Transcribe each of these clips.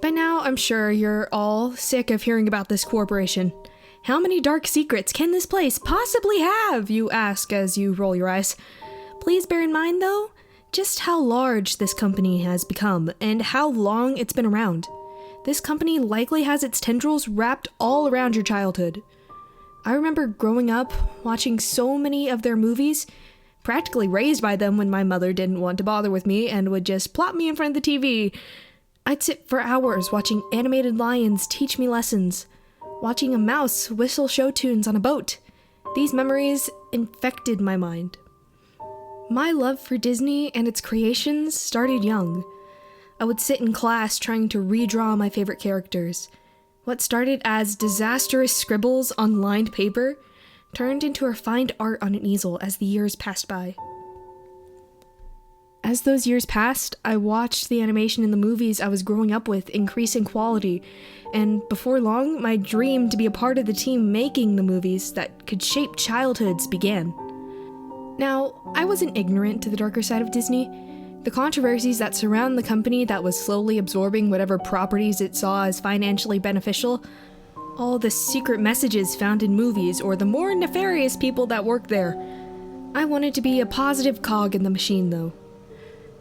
By now, I'm sure you're all sick of hearing about this corporation. How many dark secrets can this place possibly have, you ask as you roll your eyes. Please bear in mind, though, just how large this company has become and how long it's been around. This company likely has its tendrils wrapped all around your childhood. I remember growing up, watching so many of their movies, practically raised by them when my mother didn't want to bother with me and would just plop me in front of the TV. I'd sit for hours watching animated lions teach me lessons, watching a mouse whistle show tunes on a boat. These memories infected my mind. My love for Disney and its creations started young. I would sit in class trying to redraw my favorite characters. What started as disastrous scribbles on lined paper turned into refined art on an easel as the years passed by. As those years passed, I watched the animation in the movies I was growing up with increase in quality, and before long, my dream to be a part of the team making the movies that could shape childhoods began. Now, I wasn't ignorant to the darker side of Disney. The controversies that surround the company that was slowly absorbing whatever properties it saw as financially beneficial, all the secret messages found in movies, or the more nefarious people that work there. I wanted to be a positive cog in the machine, though.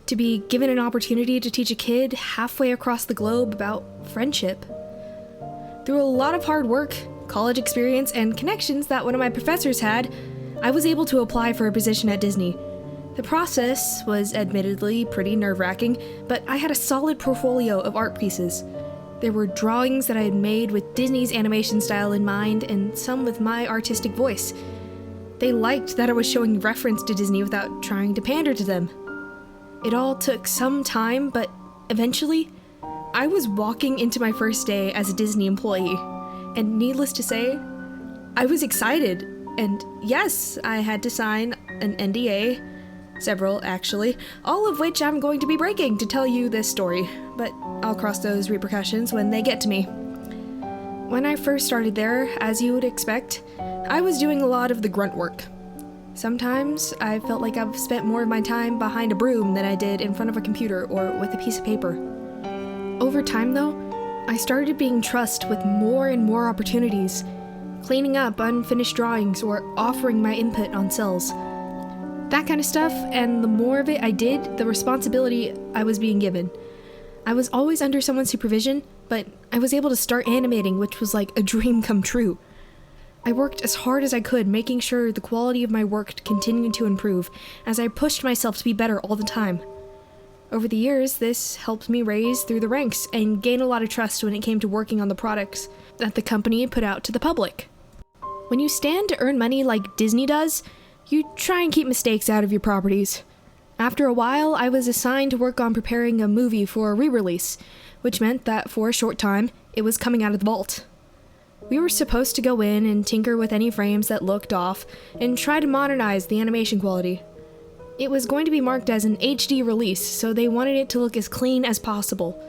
To be given an opportunity to teach a kid halfway across the globe about friendship. Through a lot of hard work, college experience, and connections that one of my professors had, I was able to apply for a position at Disney. The process was admittedly pretty nerve-wracking, but I had a solid portfolio of art pieces. There were drawings that I had made with Disney's animation style in mind, and some with my artistic voice. They liked that I was showing reference to Disney without trying to pander to them. It all took some time, but eventually, I was walking into my first day as a Disney employee, and needless to say, I was excited. And yes, I had to sign an NDA, several actually, all of which I'm going to be breaking to tell you this story, but I'll cross those repercussions when they get to me. When I first started there, as you would expect, I was doing a lot of the grunt work. Sometimes I felt like I've spent more of my time behind a broom than I did in front of a computer or with a piece of paper. Over time, though, I started being trusted with more and more opportunities, cleaning up unfinished drawings or offering my input on cells. That kind of stuff, and the more of it I did, the responsibility I was being given. I was always under someone's supervision, but I was able to start animating, which was like a dream come true. I worked as hard as I could, making sure the quality of my work continued to improve, as I pushed myself to be better all the time. Over the years, this helped me raise through the ranks and gain a lot of trust when it came to working on the products that the company put out to the public. When you stand to earn money like Disney does, you try and keep mistakes out of your properties. After a while, I was assigned to work on preparing a movie for a re-release, which meant that for a short time, it was coming out of the vault. We were supposed to go in and tinker with any frames that looked off and try to modernize the animation quality. It was going to be marked as an HD release, so they wanted it to look as clean as possible.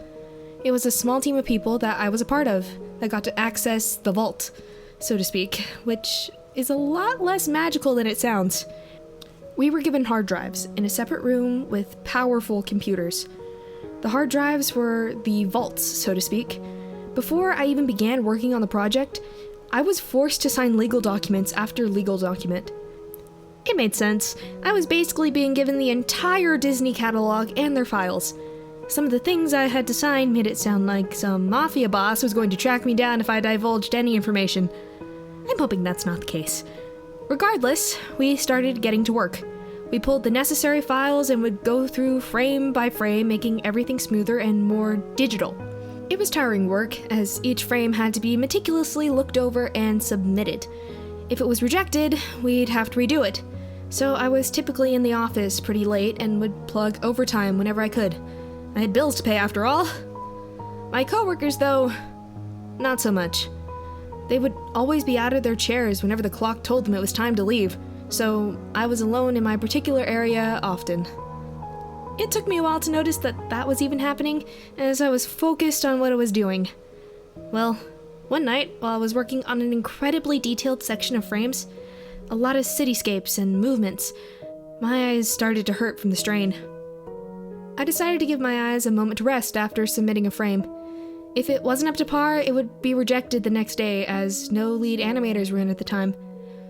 It was a small team of people that I was a part of that got to access the vault, so to speak, which is a lot less magical than it sounds. We were given hard drives in a separate room with powerful computers. The hard drives were the vaults, so to speak. Before I even began working on the project, I was forced to sign legal documents after legal document. It made sense. I was basically being given the entire Disney catalog and their files. Some of the things I had to sign made it sound like some mafia boss was going to track me down if I divulged any information. I'm hoping that's not the case. Regardless, we started getting to work. We pulled the necessary files and would go through frame by frame, making everything smoother and more digital. It was tiring work, as each frame had to be meticulously looked over and submitted. If it was rejected, we'd have to redo it. So I was typically in the office pretty late and would plug overtime whenever I could. I had bills to pay after all. My coworkers, though, not so much. They would always be out of their chairs whenever the clock told them it was time to leave, so I was alone in my particular area often. It took me a while to notice that was even happening, as I was focused on what I was doing. Well, one night, while I was working on an incredibly detailed section of frames, a lot of cityscapes and movements, my eyes started to hurt from the strain. I decided to give my eyes a moment to rest after submitting a frame. If it wasn't up to par, it would be rejected the next day, as no lead animators were in at the time.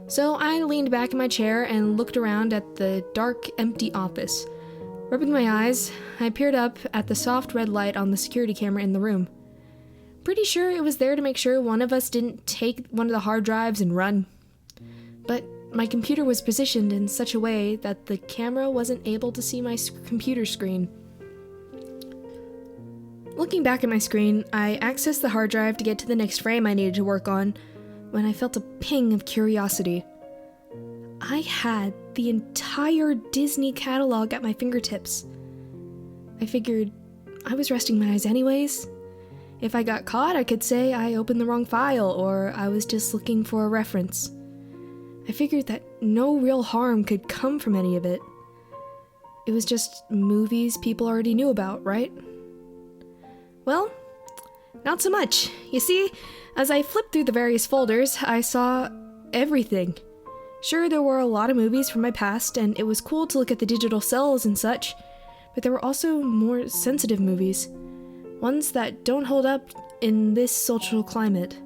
So I leaned back in my chair and looked around at the dark, empty office. Rubbing my eyes, I peered up at the soft red light on the security camera in the room. Pretty sure it was there to make sure one of us didn't take one of the hard drives and run. But my computer was positioned in such a way that the camera wasn't able to see my computer screen. Looking back at my screen, I accessed the hard drive to get to the next frame I needed to work on when I felt a ping of curiosity. I had the entire Disney catalog at my fingertips. I figured I was resting my eyes anyways. If I got caught, I could say I opened the wrong file or I was just looking for a reference. I figured that no real harm could come from any of it. It was just movies people already knew about, right? Well, not so much. You see, as I flipped through the various folders, I saw everything. Sure, there were a lot of movies from my past, and it was cool to look at the digital cells and such, but there were also more sensitive movies. Ones that don't hold up in this social climate.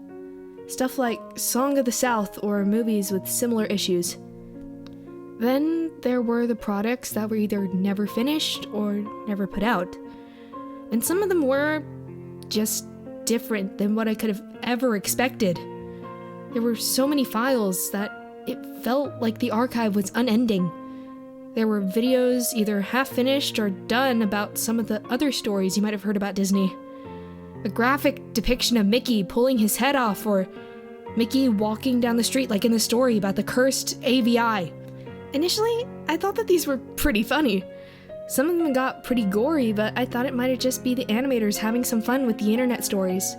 Stuff like Song of the South or movies with similar issues. Then there were the products that were either never finished or never put out. And some of them were just different than what I could have ever expected. There were so many files that it felt like the archive was unending. There were videos either half-finished or done about some of the other stories you might have heard about Disney. A graphic depiction of Mickey pulling his head off, or Mickey walking down the street like in the story about the cursed AVI. Initially, I thought that these were pretty funny. Some of them got pretty gory, but I thought it might just be the animators having some fun with the internet stories.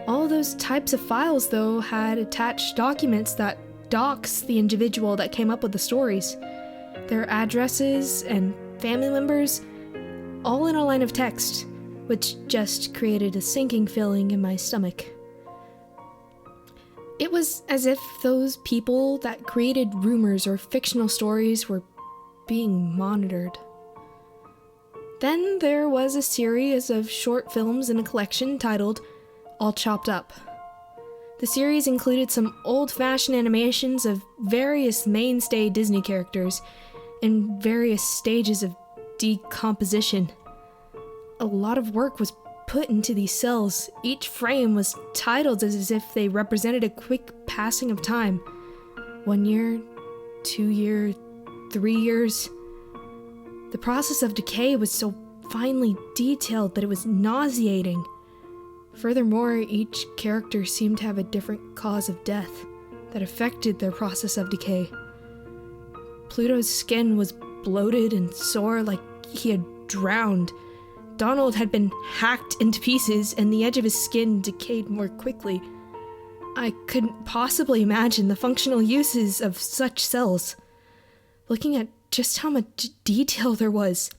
All those types of files, though, had attached documents that dox the individual that came up with the stories. Their addresses and family members, all in a line of text, which just created a sinking feeling in my stomach. It was as if those people that created rumors or fictional stories were being monitored. Then there was a series of short films in a collection titled All Chopped Up. The series included some old-fashioned animations of various mainstay Disney characters in various stages of decomposition. A lot of work was put into these cells. Each frame was titled as if they represented a quick passing of time. 1 year, 2 year, 3 years. The process of decay was so finely detailed that it was nauseating. Furthermore, each character seemed to have a different cause of death that affected their process of decay. Pluto's skin was bloated and sore like he had drowned. Donald had been hacked into pieces and the edge of his skin decayed more quickly. I couldn't possibly imagine the functional uses of such cells. Looking at just how much detail there was,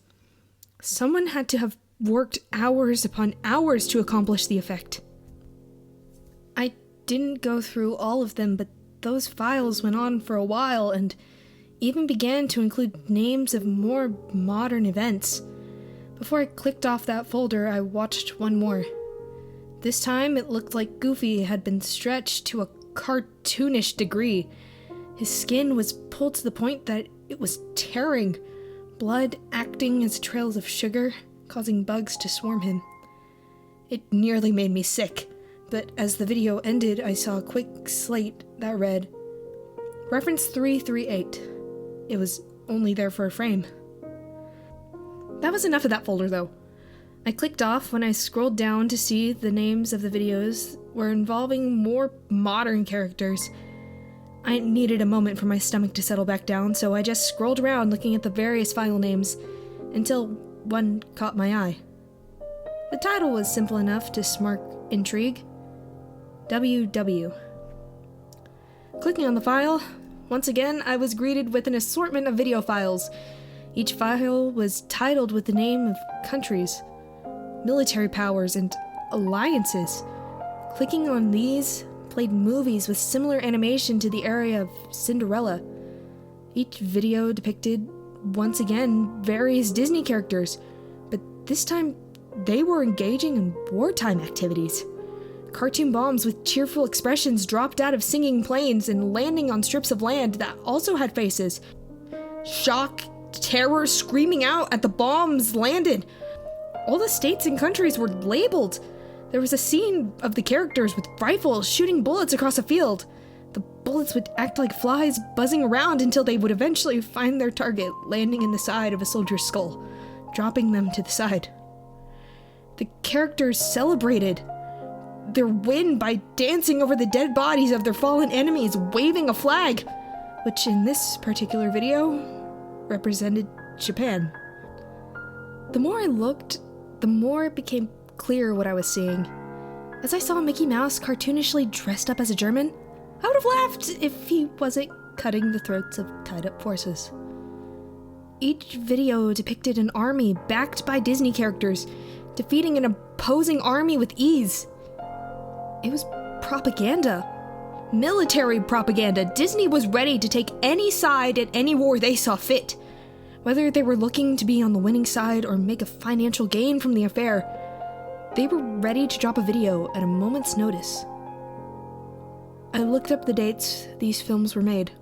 someone had to have worked hours upon hours to accomplish the effect. I didn't go through all of them, but those files went on for a while and even began to include names of more modern events. Before I clicked off that folder, I watched one more. This time, it looked like Goofy had been stretched to a cartoonish degree. His skin was pulled to the point that it was tearing, blood acting as trails of sugar, causing bugs to swarm him. It nearly made me sick, but as the video ended, I saw a quick slate that read, Reference 338. It was only there for a frame. That was enough of that folder, though. I clicked off when I scrolled down to see the names of the videos were involving more modern characters. I needed a moment for my stomach to settle back down, so I just scrolled around looking at the various file names until one caught my eye. The title was simple enough to spark intrigue. WW. Clicking on the file, once again I was greeted with an assortment of video files. Each file was titled with the name of countries, military powers, and alliances. Clicking on these played movies with similar animation to the era of Cinderella. Each video depicted, once again, various Disney characters, but this time they were engaging in wartime activities. Cartoon bombs with cheerful expressions dropped out of singing planes and landing on strips of land that also had faces. Shock, terror, screaming out at the bombs landed. All the states and countries were labeled. There was a scene of the characters with rifles shooting bullets across a field. The bullets would act like flies buzzing around until they would eventually find their target, landing in the side of a soldier's skull, dropping them to the side. The characters celebrated their win by dancing over the dead bodies of their fallen enemies, waving a flag, which in this particular video represented Japan. The more I looked, the more it became clear what I was seeing. As I saw Mickey Mouse cartoonishly dressed up as a German, I would have laughed if he wasn't cutting the throats of tied-up forces. Each video depicted an army backed by Disney characters, defeating an opposing army with ease. It was propaganda. Military propaganda. Disney was ready to take any side at any war they saw fit. Whether they were looking to be on the winning side or make a financial gain from the affair, they were ready to drop a video at a moment's notice. I looked up the dates these films were made.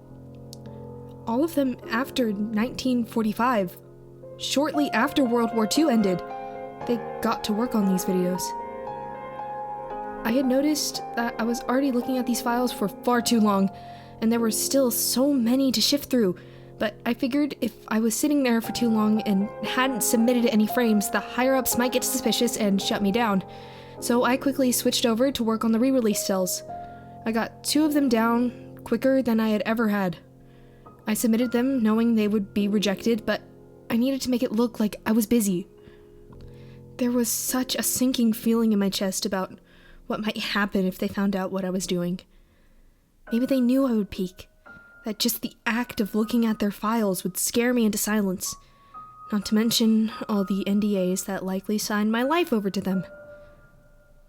All of them after 1945. Shortly after World War II ended, they got to work on these videos. I had noticed that I was already looking at these files for far too long, and there were still so many to shift through, but I figured if I was sitting there for too long and hadn't submitted any frames, the higher-ups might get suspicious and shut me down. So I quickly switched over to work on the re-release stills. I got 2 of them down quicker than I had ever had. I submitted them knowing they would be rejected, but I needed to make it look like I was busy. There was such a sinking feeling in my chest about what might happen if they found out what I was doing. Maybe they knew I would peek, that just the act of looking at their files would scare me into silence, not to mention all the NDAs that likely signed my life over to them.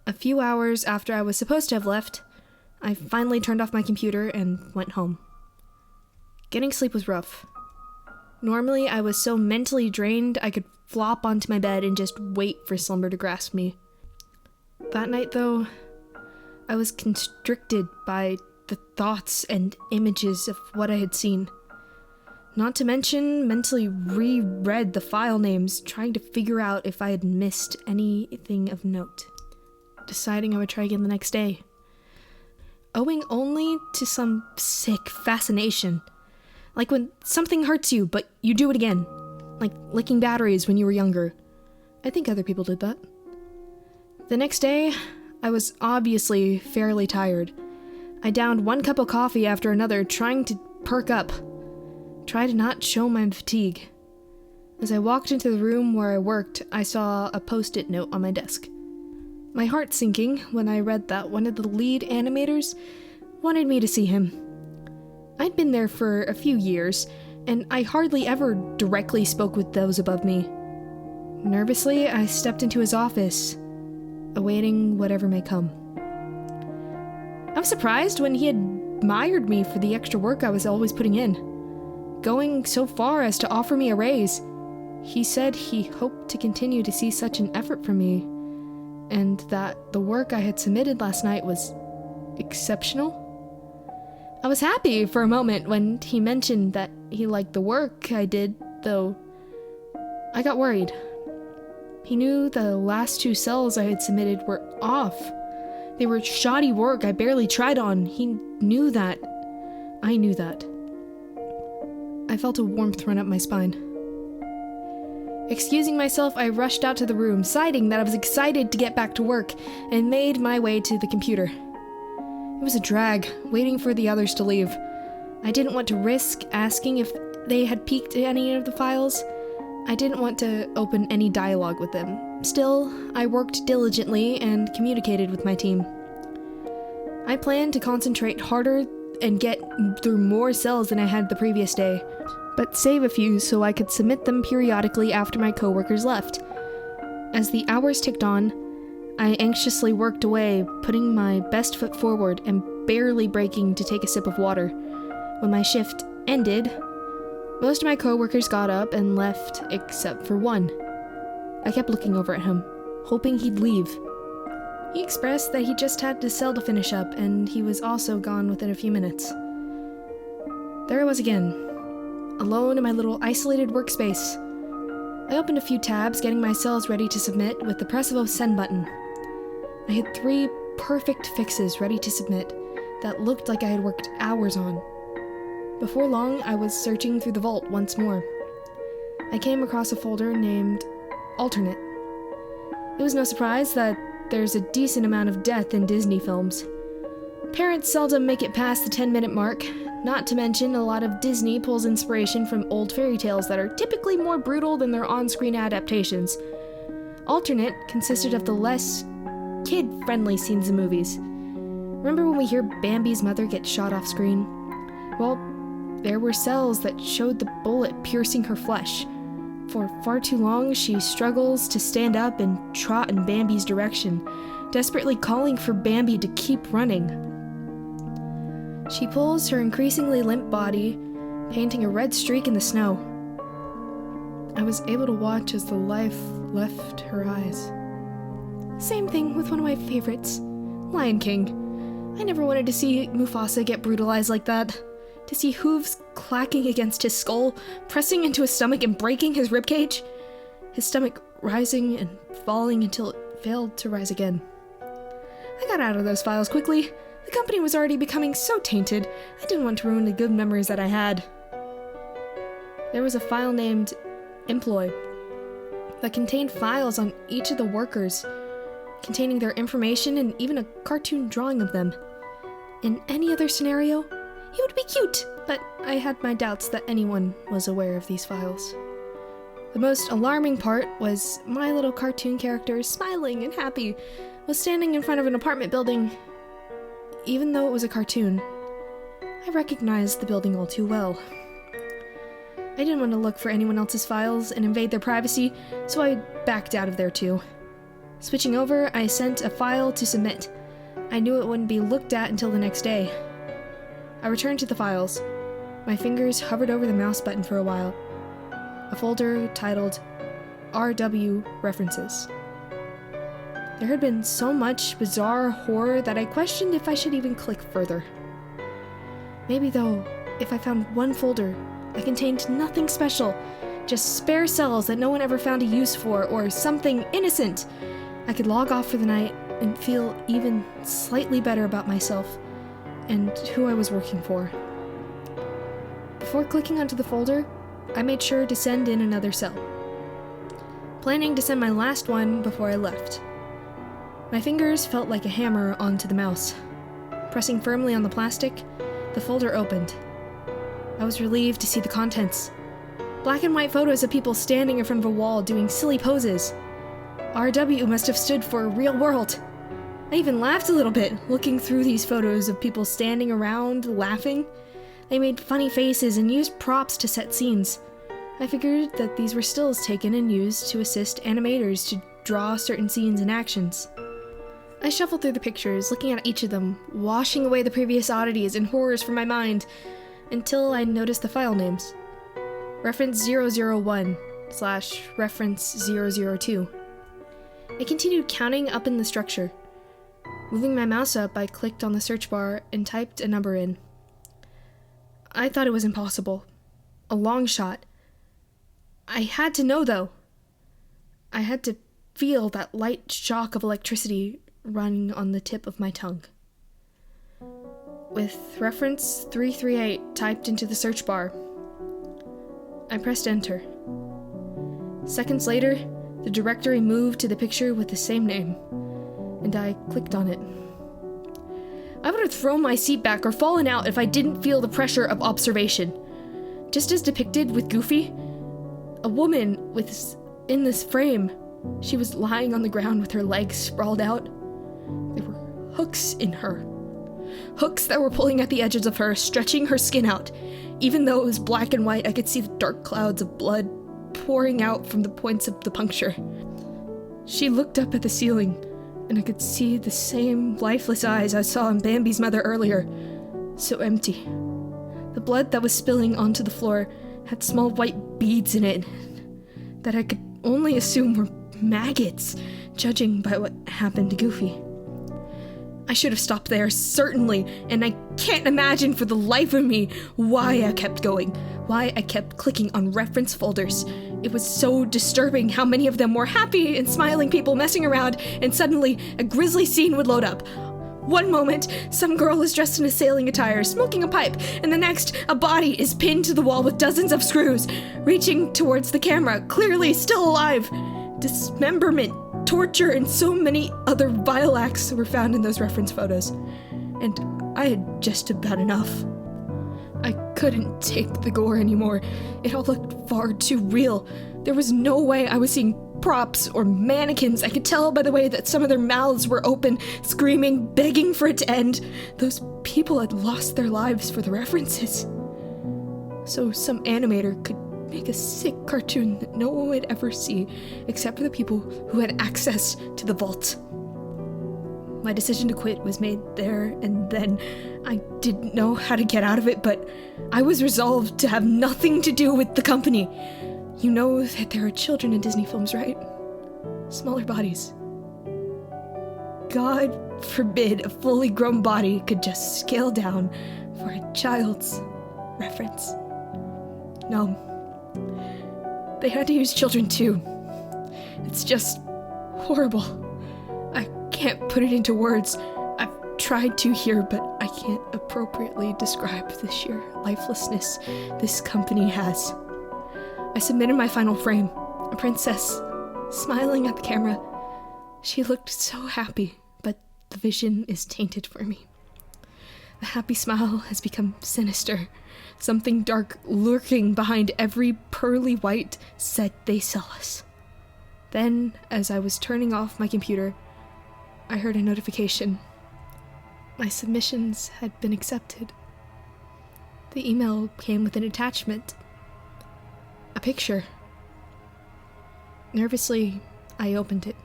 A few hours after I was supposed to have left, I finally turned off my computer and went home. Getting sleep was rough. Normally, I was so mentally drained I could flop onto my bed and just wait for slumber to grasp me. That night, though, I was constricted by the thoughts and images of what I had seen. Not to mention, mentally reread the file names, trying to figure out if I had missed anything of note. Deciding I would try again the next day. Owing only to some sick fascination. Like when something hurts you, but you do it again. Like licking batteries when you were younger. I think other people did that. The next day, I was obviously fairly tired. I downed 1 cup of coffee after another, trying to perk up. Try to not show my fatigue. As I walked into the room where I worked, I saw a post-it note on my desk. My heart sinking when I read that one of the lead animators wanted me to see him. I'd been there for a few years, and I hardly ever directly spoke with those above me. Nervously, I stepped into his office, awaiting whatever may come. I was surprised when he admired me for the extra work I was always putting in, going so far as to offer me a raise. He said he hoped to continue to see such an effort from me, and that the work I had submitted last night was exceptional. I was happy for a moment when he mentioned that he liked the work I did, though I got worried. He knew the last 2 cells I had submitted were off. They were shoddy work I barely tried on. He knew that. I knew that. I felt a warmth run up my spine. Excusing myself, I rushed out to the room, citing that I was excited to get back to work, and made my way to the computer. It was a drag, waiting for the others to leave. I didn't want to risk asking if they had peeked at any of the files. I didn't want to open any dialogue with them. Still, I worked diligently and communicated with my team. I planned to concentrate harder and get through more cells than I had the previous day, but save a few so I could submit them periodically after my coworkers left. As the hours ticked on, I anxiously worked away, putting my best foot forward and barely breaking to take a sip of water. When my shift ended, most of my coworkers got up and left except for one. I kept looking over at him, hoping he'd leave. He expressed that he just had his cell to finish up, and he was also gone within a few minutes. There I was again, alone in my little isolated workspace. I opened a few tabs, getting my cells ready to submit with the press of a send button. I had 3 perfect fixes ready to submit that looked like I had worked hours on. Before long, I was searching through the vault once more. I came across a folder named Alternate. It was no surprise that there's a decent amount of death in Disney films. Parents seldom make it past the 10-minute mark, not to mention a lot of Disney pulls inspiration from old fairy tales that are typically more brutal than their on-screen adaptations. Alternate consisted of the less kid-friendly scenes in movies. Remember when we hear Bambi's mother get shot off screen? Well, there were cells that showed the bullet piercing her flesh. For far too long, she struggles to stand up and trot in Bambi's direction, desperately calling for Bambi to keep running. She pulls her increasingly limp body, painting a red streak in the snow. I was able to watch as the life left her eyes. Same thing with one of my favorites, Lion King. I never wanted to see Mufasa get brutalized like that. To see hooves clacking against his skull, pressing into his stomach and breaking his ribcage. His stomach rising and falling until it failed to rise again. I got out of those files quickly. The company was already becoming so tainted, I didn't want to ruin the good memories that I had. There was a file named Employ that contained files on each of the workers, containing their information and even a cartoon drawing of them. In any other scenario, he would be cute, but I had my doubts that anyone was aware of these files. The most alarming part was my little cartoon character, smiling and happy, was standing in front of an apartment building. Even though it was a cartoon, I recognized the building all too well. I didn't want to look for anyone else's files and invade their privacy, so I backed out of there too. Switching over, I sent a file to submit. I knew it wouldn't be looked at until the next day. I returned to the files. My fingers hovered over the mouse button for a while. A folder titled RW References. There had been so much bizarre horror that I questioned if I should even click further. Maybe though, if I found one folder that contained nothing special, just spare cells that no one ever found a use for, or something innocent, I could log off for the night and feel even slightly better about myself and who I was working for. Before clicking onto the folder, I made sure to send in another cell, planning to send my last one before I left. My fingers felt like a hammer onto the mouse. Pressing firmly on the plastic, the folder opened. I was relieved to see the contents. Black and white photos of people standing in front of a wall doing silly poses. RW must have stood for real world. I even laughed a little bit, looking through these photos of people standing around, laughing. They made funny faces and used props to set scenes. I figured that these were stills taken and used to assist animators to draw certain scenes and actions. I shuffled through the pictures, looking at each of them, washing away the previous oddities and horrors from my mind, until I noticed the file names. Reference 001/reference 002. I continued counting up in the structure. Moving my mouse up, I clicked on the search bar and typed a number in. I thought it was impossible. A long shot. I had to know, though. I had to feel that light shock of electricity running on the tip of my tongue. With reference 338 typed into the search bar, I pressed enter. Seconds later, the directory moved to the picture with the same name, and I clicked on it. I would have thrown my seat back or fallen out if I didn't feel the pressure of observation. Just as depicted with Goofy, a woman in this frame, she was lying on the ground with her legs sprawled out. There were hooks in her. Hooks that were pulling at the edges of her, stretching her skin out. Even though it was black and white, I could see the dark clouds of blood pouring out from the points of the puncture. She looked up at the ceiling, and I could see the same lifeless eyes I saw in Bambi's mother earlier. So empty. The blood that was spilling onto the floor had small white beads in it that I could only assume were maggots judging by what happened to Goofy. I should have stopped there, certainly, and I can't imagine for the life of me why I kept going, why I kept clicking on reference folders. It was so disturbing how many of them were happy and smiling people messing around, and suddenly a grisly scene would load up. One moment, some girl is dressed in a sailing attire, smoking a pipe, and the next, a body is pinned to the wall with dozens of screws, reaching towards the camera, clearly still alive. Dismemberment, torture, and so many other vile acts were found in those reference photos, and I had just about enough. I couldn't take the gore anymore. It all looked far too real. There was no way I was seeing props or mannequins. I could tell by the way that some of their mouths were open, screaming, begging for it to end. Those people had lost their lives for the references. So some animator could make a sick cartoon that no one would ever see, except for the people who had access to the vault. My decision to quit was made there and then. I didn't know how to get out of it, but I was resolved to have nothing to do with the company. You know that there are children in Disney films, right? Smaller bodies. God forbid a fully grown body could just scale down for a child's reference. No. They had to use children too. It's just horrible. I can't put it into words. I've tried to here, but I can't appropriately describe the sheer lifelessness this company has. I submitted my final frame, a princess, smiling at the camera. She looked so happy, but the vision is tainted for me. The happy smile has become sinister, something dark lurking behind every pearly white set they sell us. Then, as I was turning off my computer, I heard a notification. My submissions had been accepted. The email came with an attachment. A picture. Nervously, I opened it.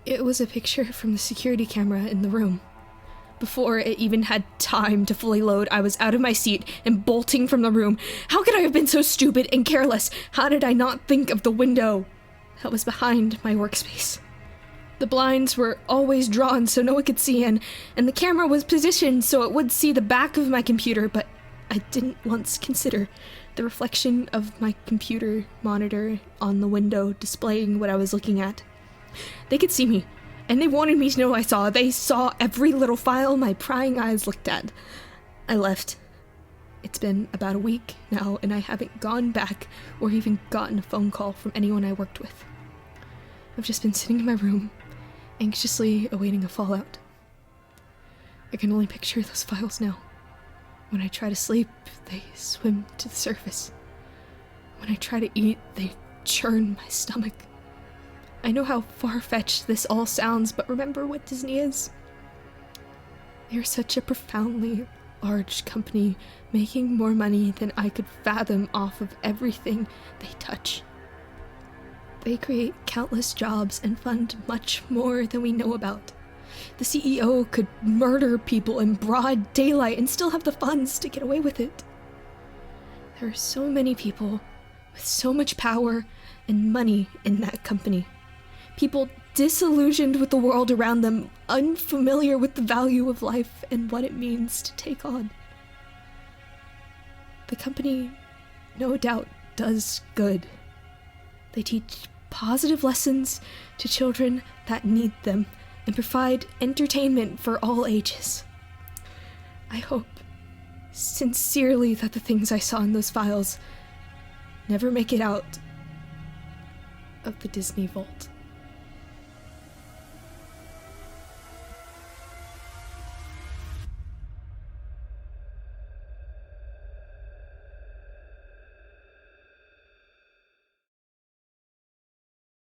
It was a picture from the security camera in the room. Before it even had time to fully load, I was out of my seat and bolting from the room. How could I have been so stupid and careless? How did I not think of the window that was behind my workspace? The blinds were always drawn so no one could see in, and the camera was positioned so it would see the back of my computer, but I didn't once consider the reflection of my computer monitor on the window displaying what I was looking at. They could see me, and they wanted me to know what I saw. They saw every little file my prying eyes looked at. I left. It's been about a week now, and I haven't gone back or even gotten a phone call from anyone I worked with. I've just been sitting in my room, anxiously awaiting a fallout. I can only picture those files now. When I try to sleep, they swim to the surface. When I try to eat, they churn my stomach. I know how far-fetched this all sounds, but remember what Disney is. They're such a profoundly large company, making more money than I could fathom off of everything they touch. They create countless jobs and fund much more than we know about. The CEO could murder people in broad daylight and still have the funds to get away with it. There are so many people with so much power and money in that company. People disillusioned with the world around them, unfamiliar with the value of life and what it means to take on. The company, no doubt, does good. They teach positive lessons to children that need them and provide entertainment for all ages. I hope sincerely that the things I saw in those files never make it out of the Disney Vault.